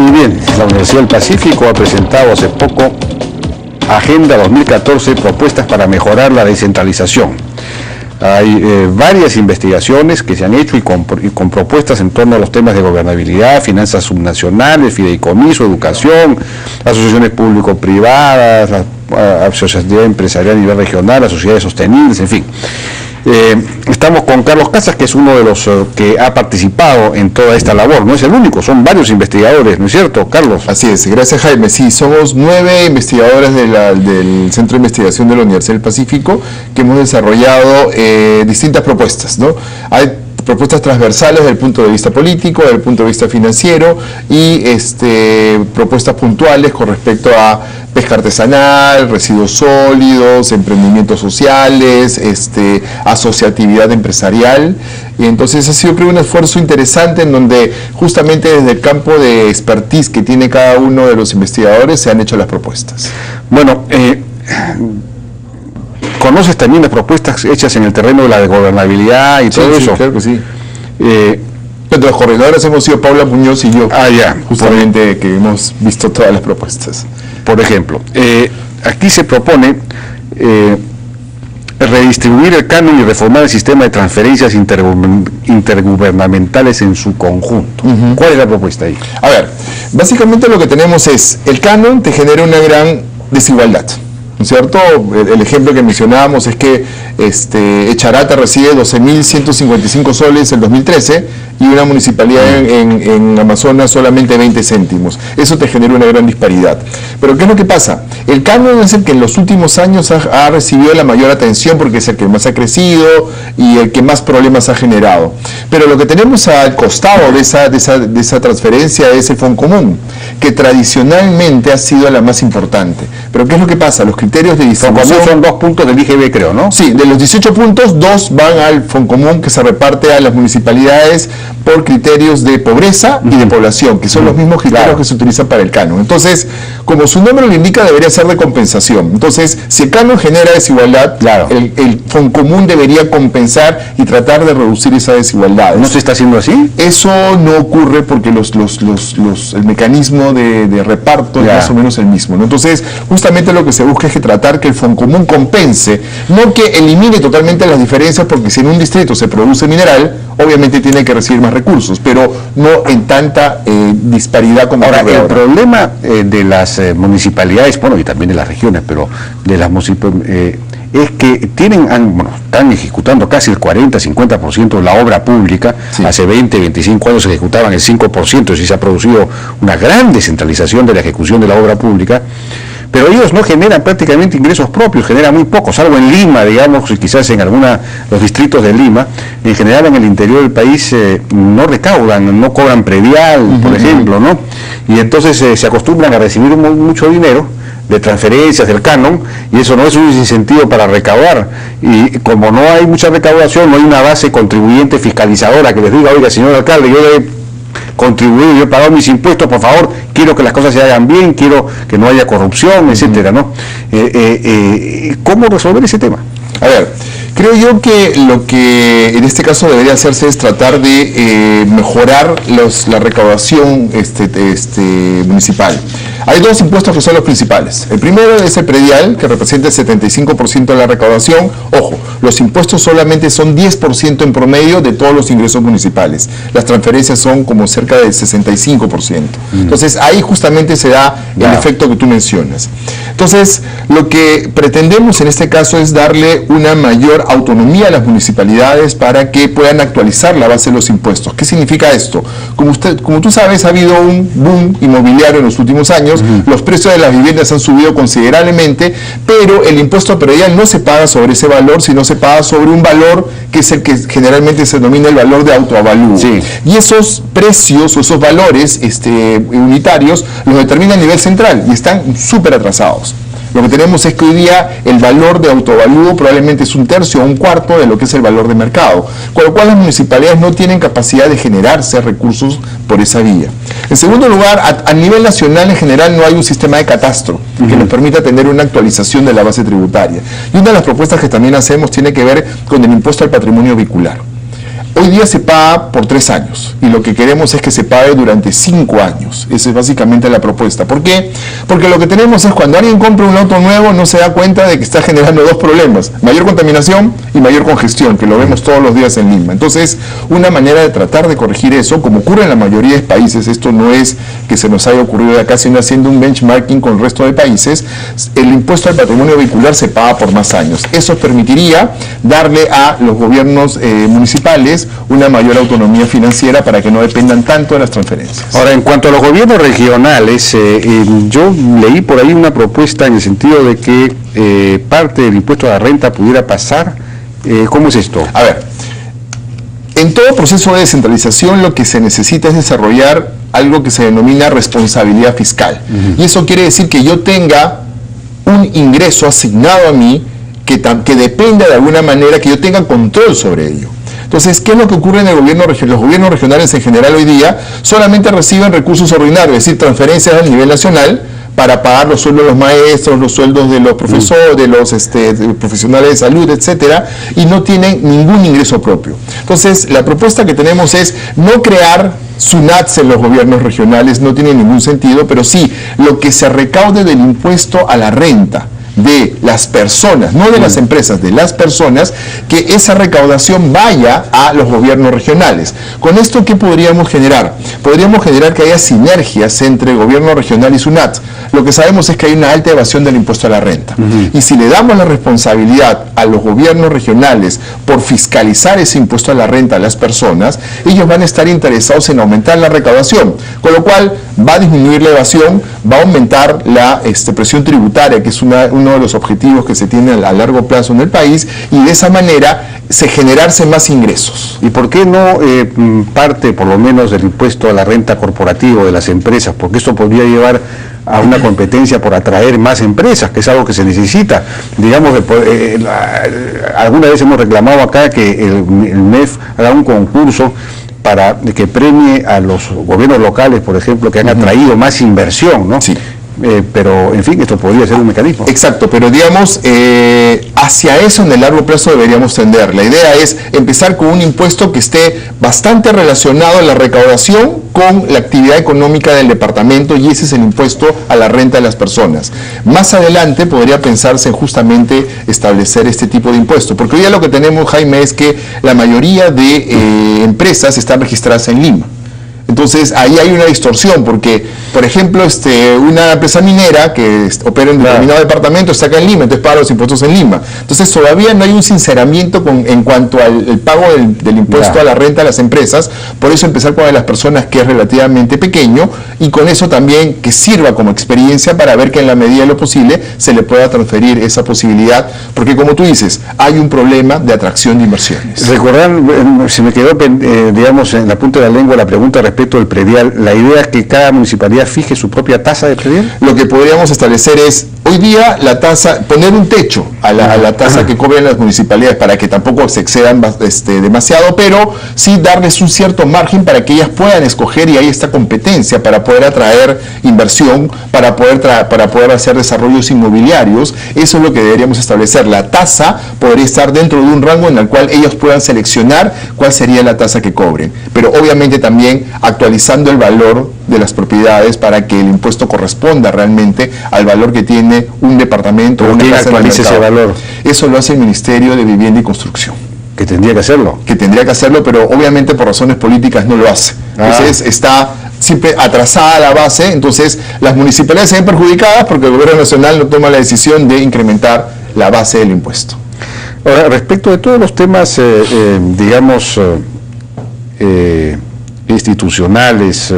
Y bien, la Universidad del Pacífico ha presentado hace poco Agenda 2014, propuestas para mejorar la descentralización. Hay varias investigaciones que se han hecho y con propuestas en torno a los temas de gobernabilidad, finanzas subnacionales, fideicomiso, educación, asociaciones público-privadas, la asociación empresarial a nivel regional, las sociedades sostenibles, en fin. Estamos con Carlos Casas, que es uno de los que ha participado en toda esta labor. No es el único, son varios investigadores, ¿no es cierto, Carlos? Así es, gracias Jaime. Sí, somos 9 investigadores del Centro de Investigación de la Universidad del Pacífico que hemos desarrollado distintas propuestas, ¿no? Hay propuestas transversales desde el punto de vista político, desde el punto de vista financiero y propuestas puntuales con respecto a pesca artesanal, residuos sólidos, emprendimientos sociales, asociatividad empresarial. Y entonces ha sido, creo, un esfuerzo interesante en donde justamente desde el campo de expertise que tiene cada uno de los investigadores se han hecho las propuestas. Bueno, ¿conoces también las propuestas hechas en el terreno de la gobernabilidad y todo eso? Sí, claro que sí. Entre los coordinadores hemos sido Paula Muñoz y yo, justamente que hemos visto todas las propuestas. Por ejemplo, aquí se propone redistribuir el canon y reformar el sistema de transferencias intergubernamentales en su conjunto. ¿Cuál es la propuesta ahí? A ver, básicamente lo que tenemos es, el canon te genera una gran desigualdad, ¿no es cierto? El ejemplo que mencionábamos es que Echarata recibe 12.155 soles en 2013 y una municipalidad en Amazonas solamente 20 céntimos. Eso te genera una gran disparidad. Pero ¿qué es lo que pasa? El canon es el que en los últimos años ha recibido la mayor atención porque es el que más ha crecido y el que más problemas ha generado. Pero lo que tenemos al costado de esa transferencia es el Foncomún, que tradicionalmente ha sido la más importante. Pero ¿qué es lo que pasa? Los criterios de distribución son 2 puntos del IGB, creo, ¿no? Sí, de los 18 puntos, 2 van al Foncomún, que se reparte a las municipalidades por criterios de pobreza y de población, que son los mismos criterios que se utilizan para el canon. Entonces, como su nombre lo indica, debería ser de compensación. Entonces, si el canon genera desigualdad, el Foncomún debería compensar y tratar de reducir esa desigualdad. ¿No se está haciendo así? Eso no ocurre porque el mecanismo de reparto es más o menos el mismo, ¿no? Entonces, justamente lo que se busca es tratar que el Foncomún compense, no que elimine totalmente las diferencias, porque si en un distrito se produce mineral, obviamente tiene que recibir más recursos, pero no en tanta disparidad como ahora. El problema de las municipalidades, bueno, y también de las regiones, pero de las municipalidades, es que están ejecutando casi el 40-50% de la obra pública. Hace 20-25 años se ejecutaban el 5%, y se ha producido una gran descentralización de la ejecución de la obra pública. Pero ellos no generan prácticamente ingresos propios, generan muy pocos, salvo en Lima, digamos, y quizás en los distritos de Lima. En general en el interior del país no recaudan, no cobran predial, por ejemplo, ¿no? Y entonces se acostumbran a recibir mucho dinero de transferencias del canon, y eso no es un incentivo para recaudar. Y como no hay mucha recaudación, no hay una base contribuyente fiscalizadora que les diga, oiga, señor alcalde, yo he contribuido, yo he pagado mis impuestos, por favor, quiero que las cosas se hagan bien, quiero que no haya corrupción, etcétera, ¿no? ¿Cómo resolver ese tema? A ver, creo yo que lo que en este caso debería hacerse es tratar de mejorar la recaudación municipal. Hay 2 impuestos que son los principales. El primero es el predial, que representa el 75% de la recaudación. Ojo, los impuestos solamente son 10% en promedio de todos los ingresos municipales. Las transferencias son como cerca del 65%. Entonces, ahí justamente se da el efecto que tú mencionas. Entonces, lo que pretendemos en este caso es darle una mayor autonomía a las municipalidades para que puedan actualizar la base de los impuestos. ¿Qué significa esto? Como tú sabes, ha habido un boom inmobiliario en los últimos años. Los precios de las viviendas han subido considerablemente, pero el impuesto predial no se paga sobre ese valor, sino se paga sobre un valor que es el que generalmente se denomina el valor de autoavalúo. Y esos precios o esos valores unitarios los determina a nivel central y están súper atrasados. Lo que tenemos es que hoy día el valor de autoavalúo probablemente es 1/3 o 1/4 de lo que es el valor de mercado, con lo cual las municipalidades no tienen capacidad de generarse recursos por esa vía. En segundo lugar, a nivel nacional en general no hay un sistema de catastro que nos permita tener una actualización de la base tributaria. Y una de las propuestas que también hacemos tiene que ver con el impuesto al patrimonio vehicular. Hoy día se paga por 3 años y lo que queremos es que se pague durante 5 años. Esa es básicamente la propuesta. ¿Por qué? Porque lo que tenemos es cuando alguien compra un auto nuevo no se da cuenta de que está generando 2 problemas. Mayor contaminación y mayor congestión, que lo vemos todos los días en Lima. Entonces, una manera de tratar de corregir eso, como ocurre en la mayoría de países, esto no es que se nos haya ocurrido de acá, sino haciendo un benchmarking con el resto de países, el impuesto al patrimonio vehicular se paga por más años. Eso permitiría darle a los gobiernos municipales una mayor autonomía financiera para que no dependan tanto de las transferencias. Ahora, en cuanto a los gobiernos regionales, yo leí por ahí una propuesta en el sentido de que parte del impuesto a la renta pudiera pasar. ¿Cómo es esto? A ver, en todo proceso de descentralización lo que se necesita es desarrollar algo que se denomina responsabilidad fiscal. Y eso quiere decir que yo tenga un ingreso asignado a mí que dependa de alguna manera, que yo tenga control sobre ello. Entonces, ¿qué es lo que ocurre en el gobierno regional? Los gobiernos regionales en general hoy día solamente reciben recursos ordinarios, es decir, transferencias a nivel nacional para pagar los sueldos de los maestros, los sueldos de los profesores, de los profesionales de salud, etcétera, y no tienen ningún ingreso propio. Entonces, la propuesta que tenemos es no crear SUNATs en los gobiernos regionales, no tiene ningún sentido, pero sí lo que se recaude del impuesto a la renta de las personas, no de las empresas, de las personas, que esa recaudación vaya a los gobiernos regionales. Con esto, ¿qué podríamos generar? Podríamos generar que haya sinergias entre el gobierno regional y SUNAT. Lo que sabemos es que hay una alta evasión del impuesto a la renta. Y si le damos la responsabilidad a los gobiernos regionales por fiscalizar ese impuesto a la renta a las personas, ellos van a estar interesados en aumentar la recaudación, con lo cual va a disminuir la evasión, va a aumentar la presión tributaria, que es uno de los objetivos que se tiene a largo plazo en el país, y de esa manera generarse más ingresos. ¿Y por qué no parte, por lo menos, del impuesto a la renta corporativo de las empresas? Porque esto podría llevar a una competencia por atraer más empresas, que es algo que se necesita. Digamos, alguna vez hemos reclamado acá que el MEF haga un concurso para que premie a los gobiernos locales, por ejemplo, que han atraído más inversión, ¿no? Sí. Pero, en fin, esto podría ser un mecanismo. Exacto, pero digamos, hacia eso en el largo plazo deberíamos tender. La idea es empezar con un impuesto que esté bastante relacionado a la recaudación con la actividad económica del departamento, y ese es el impuesto a la renta de las personas. Más adelante podría pensarse en justamente establecer este tipo de impuesto, porque hoy ya lo que tenemos, Jaime, es que la mayoría de empresas están registradas en Lima. Entonces, ahí hay una distorsión, porque, por ejemplo, una empresa minera que opera en determinado departamento está acá en Lima, entonces paga los impuestos en Lima. Entonces, todavía no hay un sinceramiento en cuanto al pago del impuesto a la renta a las empresas. Por eso empezar con de las personas, que es relativamente pequeño, y con eso también que sirva como experiencia para ver que en la medida de lo posible se le pueda transferir esa posibilidad, porque como tú dices, hay un problema de atracción de inversiones. Recordar, se me quedó, digamos, en la punta de la lengua la pregunta respecto del predial. La idea es que cada municipalidad fije su propia tasa de predial. Lo que podríamos establecer es, hoy día, la tasa, poner un techo a la tasa que cobran las municipalidades para que tampoco se excedan demasiado, pero sí darles un cierto margen para que ellas puedan escoger, y hay esta competencia para poder atraer inversión, para poder hacer desarrollos inmobiliarios. Eso es lo que deberíamos establecer. La tasa podría estar dentro de un rango en el cual ellos puedan seleccionar cuál sería la tasa que cobren, pero obviamente también actualizando el valor de las propiedades para que el impuesto corresponda realmente al valor que tiene un departamento o una casa en el mercado. Ese valor? Eso lo hace el Ministerio de Vivienda y Construcción. Que tendría que hacerlo. Que tendría que hacerlo, pero obviamente por razones políticas no lo hace. Entonces está siempre atrasada la base, entonces las municipalidades se ven perjudicadas porque el gobierno nacional no toma la decisión de incrementar la base del impuesto. Ahora, respecto de todos los temas, digamos, institucionales,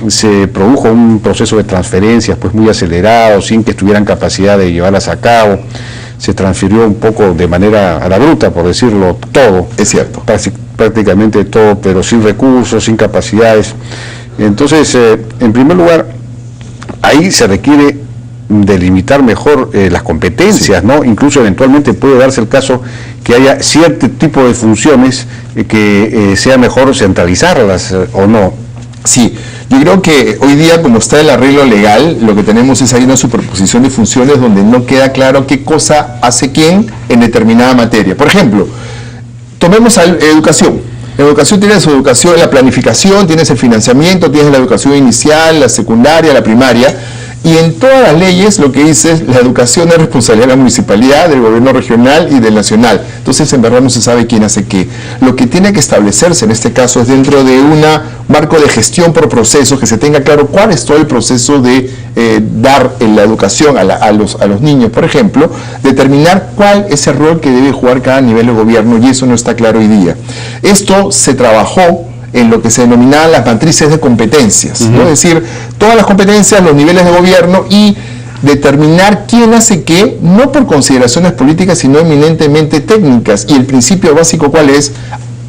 se produjo un proceso de transferencias pues muy acelerado, sin que tuvieran capacidad de llevarlas a cabo. Se transfirió un poco de manera a la bruta, por decirlo todo. Es cierto. Prácticamente todo, pero sin recursos, sin capacidades. Entonces, en primer lugar, ahí se requiere delimitar mejor las competencias, ¿no? Incluso eventualmente puede darse el caso que haya cierto tipo de funciones que sea mejor centralizarlas, ¿o no? Sí, yo creo que hoy día, como está el arreglo legal, lo que tenemos es ahí una superposición de funciones donde no queda claro qué cosa hace quién en determinada materia. Por ejemplo, Tomemos educación. La educación tiene su educación, la planificación, tienes el financiamiento, tienes la educación inicial, la secundaria, la primaria. Y en todas las leyes lo que dice es la educación es responsabilidad de la municipalidad, del gobierno regional y del nacional. Entonces en verdad no se sabe quién hace qué. Lo que tiene que establecerse en este caso es dentro de un marco de gestión por procesos, que se tenga claro cuál es todo el proceso de dar la educación a los niños, por ejemplo, determinar cuál es el rol que debe jugar cada nivel de gobierno, y eso no está claro hoy día. Esto se trabajó en lo que se denominaban las matrices de competencias, ¿no? Es decir, todas las competencias, los niveles de gobierno, y determinar quién hace qué, no por consideraciones políticas, sino eminentemente técnicas. Y el principio básico, ¿cuál es?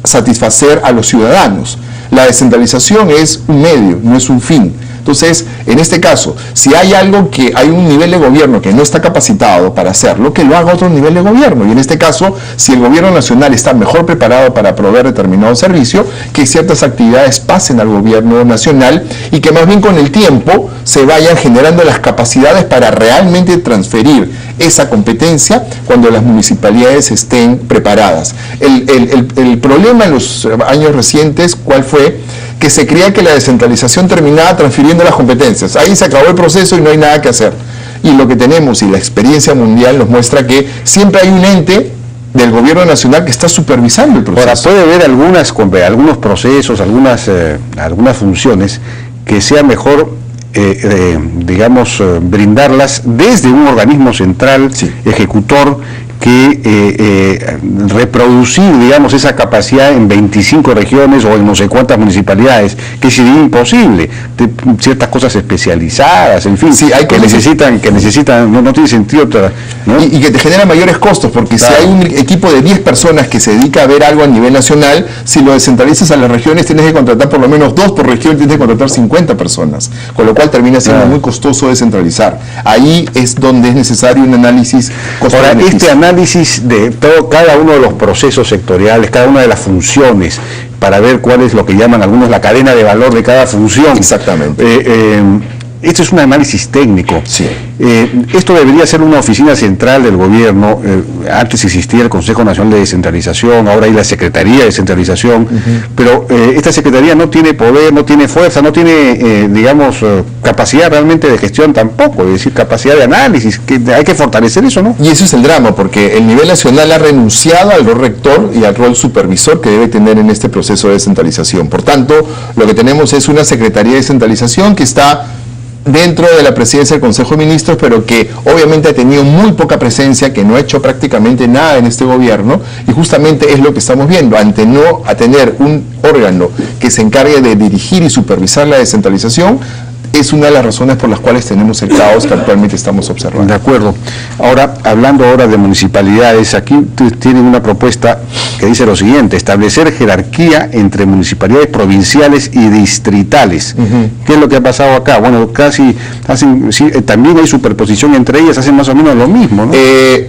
Satisfacer a los ciudadanos. La descentralización es un medio, no es un fin. Entonces, en este caso, si hay algo que hay un nivel de gobierno que no está capacitado para hacerlo, que lo haga otro nivel de gobierno. Y en este caso, si el gobierno nacional está mejor preparado para proveer determinado servicio, que ciertas actividades pasen al gobierno nacional y que más bien con el tiempo se vayan generando las capacidades para realmente transferir esa competencia cuando las municipalidades estén preparadas. El problema en los años recientes, ¿cuál fue? Que se creía que la descentralización terminaba transfiriendo las competencias. Ahí se acabó el proceso y no hay nada que hacer. Y lo que tenemos, y la experiencia mundial nos muestra que siempre hay un ente del gobierno nacional que está supervisando el proceso. Ahora, puede haber algunos procesos, algunas funciones que sea mejor, brindarlas desde un organismo central, sí, ejecutor, que reproducir, digamos, esa capacidad en 25 regiones o en no sé cuántas municipalidades, que sería imposible, ciertas cosas especializadas, en fin, sí, hay que necesitan, no tiene sentido, ¿no? Y que te genera mayores costos, porque claro, si hay un equipo de 10 personas que se dedica a ver algo a nivel nacional, si lo descentralizas a las regiones tienes que contratar por lo menos 2 por región, tienes que contratar 50 personas, con lo cual termina siendo muy costoso descentralizar. Ahí es donde es necesario un análisis costo-beneficio. Ahora, este análisis de cada uno de los procesos sectoriales, cada una de las funciones, para ver cuál es lo que llaman algunos la cadena de valor de cada función. Exactamente. Esto es un análisis técnico. Sí. Esto debería ser una oficina central del gobierno. Antes existía el Consejo Nacional de Descentralización, ahora hay la Secretaría de Descentralización, pero esta Secretaría no tiene poder, no tiene fuerza, no tiene, capacidad realmente de gestión tampoco, es decir, capacidad de análisis, que hay que fortalecer eso, ¿no? Y eso es el drama, porque el nivel nacional ha renunciado al rol rector y al rol supervisor que debe tener en este proceso de descentralización. Por tanto, lo que tenemos es una Secretaría de Descentralización que está dentro de la presidencia del Consejo de Ministros, pero que obviamente ha tenido muy poca presencia, que no ha hecho prácticamente nada en este gobierno, y justamente es lo que estamos viendo. Ante no a tener un órgano que se encargue de dirigir y supervisar la descentralización, es una de las razones por las cuales tenemos el caos que actualmente estamos observando. De acuerdo. Ahora, hablando ahora de municipalidades, aquí tienen una propuesta que dice lo siguiente: establecer jerarquía entre municipalidades provinciales y distritales. ¿Qué es lo que ha pasado acá? Bueno, casi también hay superposición entre ellas, hacen más o menos lo mismo, ¿no?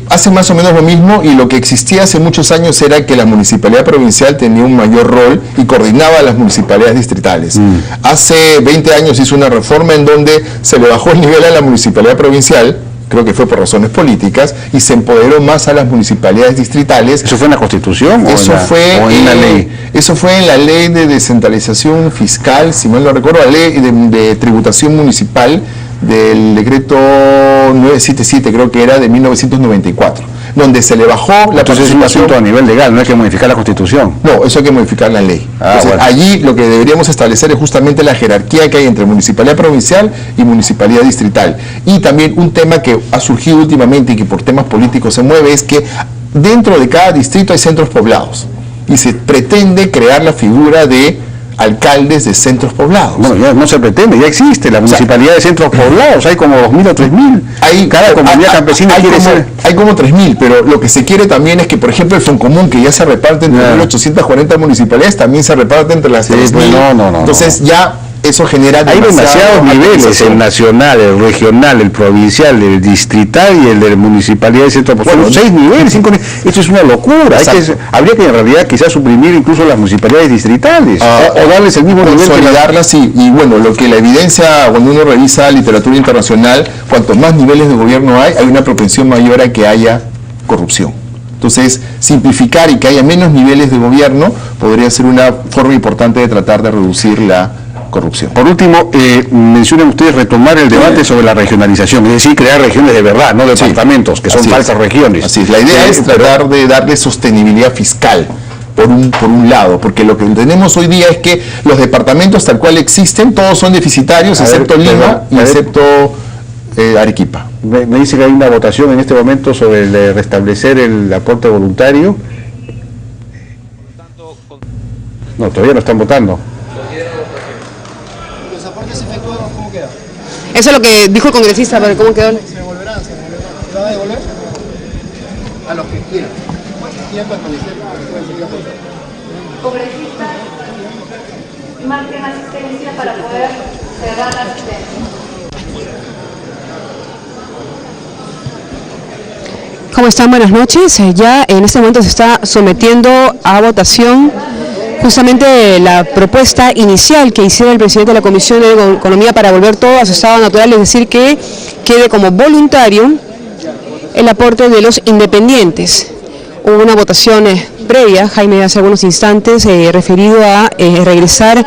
Hacen más o menos lo mismo, y lo que existía hace muchos años era que la municipalidad provincial tenía un mayor rol y coordinaba a las municipalidades distritales. Hace 20 años hizo una reforma en donde se le bajó el nivel a la municipalidad provincial, creo que fue por razones políticas, y se empoderó más a las municipalidades distritales. ¿Eso fue en la Constitución o en la ley? Eso fue en la ley de descentralización fiscal, si mal no recuerdo, la ley de tributación municipal del decreto 977, creo que era de 1994, donde se le bajó la participación. Es un asunto a nivel legal, no hay que modificar la Constitución. No, eso hay que modificar la ley. Entonces, bueno, allí lo que deberíamos establecer es justamente la jerarquía que hay entre municipalidad provincial y municipalidad distrital. Y también un tema que ha surgido últimamente y que por temas políticos se mueve es que dentro de cada distrito hay centros poblados, y se pretende crear la figura de alcaldes de centros poblados. Bueno, ya no se pretende, ya existe la municipalidad de centros poblados, hay como 2.000 o 3.000. Cada comunidad campesina quiere ser. Hay como 3.000, pero lo que se quiere también es que, por ejemplo, el Foncomún, que ya se reparte entre 1.840 municipalidades, también se reparte entre las 3.000. Entonces ya eso genera demasiados niveles: el nacional, el regional, el provincial, el distrital y el de municipalidad de centro. Bueno, 6 niveles, 5 niveles. Esto es una locura. Habría que en realidad quizás suprimir incluso las municipalidades distritales, o darles el mismo nivel. Consolidarlas, y bueno, lo que la evidencia, cuando uno revisa literatura internacional, cuanto más niveles de gobierno hay una propensión mayor a que haya corrupción. Entonces, simplificar y que haya menos niveles de gobierno podría ser una forma importante de tratar de reducir la corrupción. Por último, mencionan ustedes retomar el debate sobre la regionalización, es decir, crear regiones de verdad, no departamentos, que son falsas regiones. Así es, la idea es tratar de darle sostenibilidad fiscal. Por un lado, porque lo que tenemos hoy día es que los departamentos tal cual existen, todos son deficitarios, excepto Lima y excepto Arequipa. Me dice que hay una votación en este momento sobre el restablecer el aporte voluntario. No, todavía no están votando. ¿Los aportes efectuados cómo queda? Eso es lo que dijo el congresista, pero ¿cómo quedó? ¿Se devolverán? ¿Se van a devolver? A los que quieran. ¿Quieren permanecer? Congresistas marquen asistencia para poder cerrar la asistencia. ¿Cómo están? Buenas noches. Ya en este momento se está sometiendo a votación justamente la propuesta inicial que hiciera el presidente de la Comisión de Economía para volver todo a su estado natural, es decir, que quede como voluntario el aporte de los independientes. Hubo una votación previa, Jaime, hace algunos instantes, referido a regresar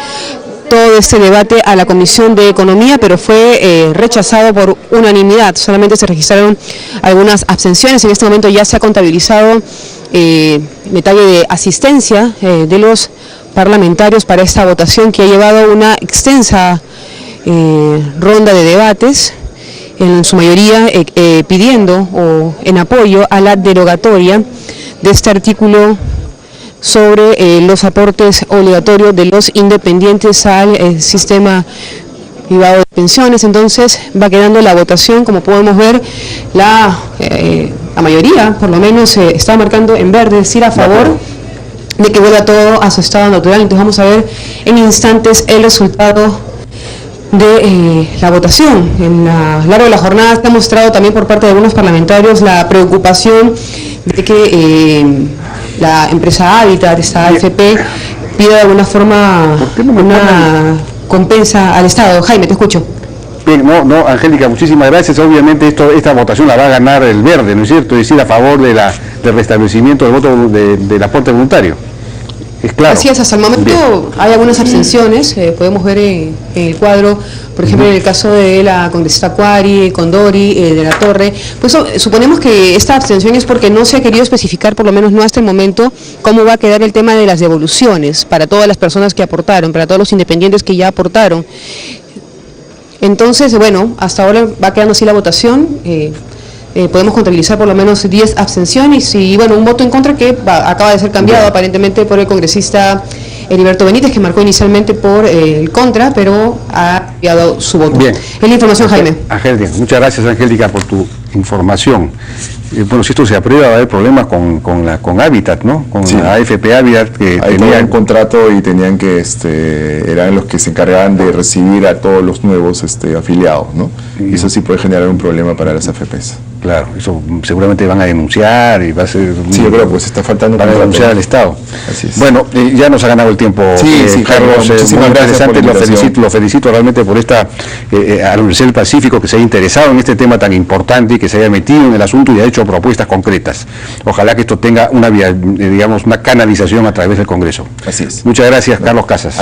todo este debate a la Comisión de Economía, pero fue rechazado por unanimidad. Solamente se registraron algunas abstenciones. En este momento ya se ha contabilizado detalle de asistencia de los parlamentarios para esta votación, que ha llevado una extensa ronda de debates, en su mayoría pidiendo o en apoyo a la derogatoria de este artículo sobre los aportes obligatorios de los independientes al sistema privado de pensiones. Entonces va quedando la votación, como podemos ver, la mayoría por lo menos está marcando en verde, es decir, a favor de que vuelva todo a su estado natural. Entonces vamos a ver en instantes el resultado de la votación. En a lo largo de la jornada se ha mostrado también por parte de algunos parlamentarios la preocupación de que la empresa Hábitat, esta AFP, pide de alguna forma una compensa al Estado. Jaime, te escucho. Bien, no, Angélica, muchísimas gracias. Obviamente esta votación la va a ganar el verde, ¿no es cierto? Es decir, a favor del restablecimiento del voto del aporte voluntario. Es claro. Así es, hasta el momento bien. Hay algunas abstenciones, podemos ver en el cuadro, por ejemplo, en el caso de la congresista Cuari, Condori, de la Torre, pues suponemos que esta abstención es porque no se ha querido especificar, por lo menos no hasta el momento, cómo va a quedar el tema de las devoluciones para todas las personas que aportaron, para todos los independientes que ya aportaron. Entonces, bueno, hasta ahora va quedando así la votación. Podemos contabilizar por lo menos 10 abstenciones y bueno, un voto en contra que acaba de ser cambiado aparentemente por el congresista Heriberto Benítez, que marcó inicialmente por el contra, pero ha cambiado su voto. Bien. Es la información, Jaime. Angélica, muchas gracias, Angélica, por tu información. Bueno, si esto se aprueba va a haber problemas con Hábitat, ¿no? Con la AFP Hábitat, que tenía un contrato y tenían que, eran los que se encargaban de recibir a todos los nuevos afiliados, ¿no? Y eso sí puede generar un problema para las AFPs. Claro, eso seguramente van a denunciar y va a ser... Sí, yo creo, pues está faltando... Van a denunciar al Estado. Así es. Bueno, ya nos ha ganado el tiempo, Carlos. Muchísimas gracias. Lo felicito realmente por a la Universidad del Pacífico, que se haya interesado en este tema tan importante y que se haya metido en el asunto y haya hecho propuestas concretas. Ojalá que esto tenga una canalización a través del Congreso. Así es. Muchas gracias, Carlos Casas.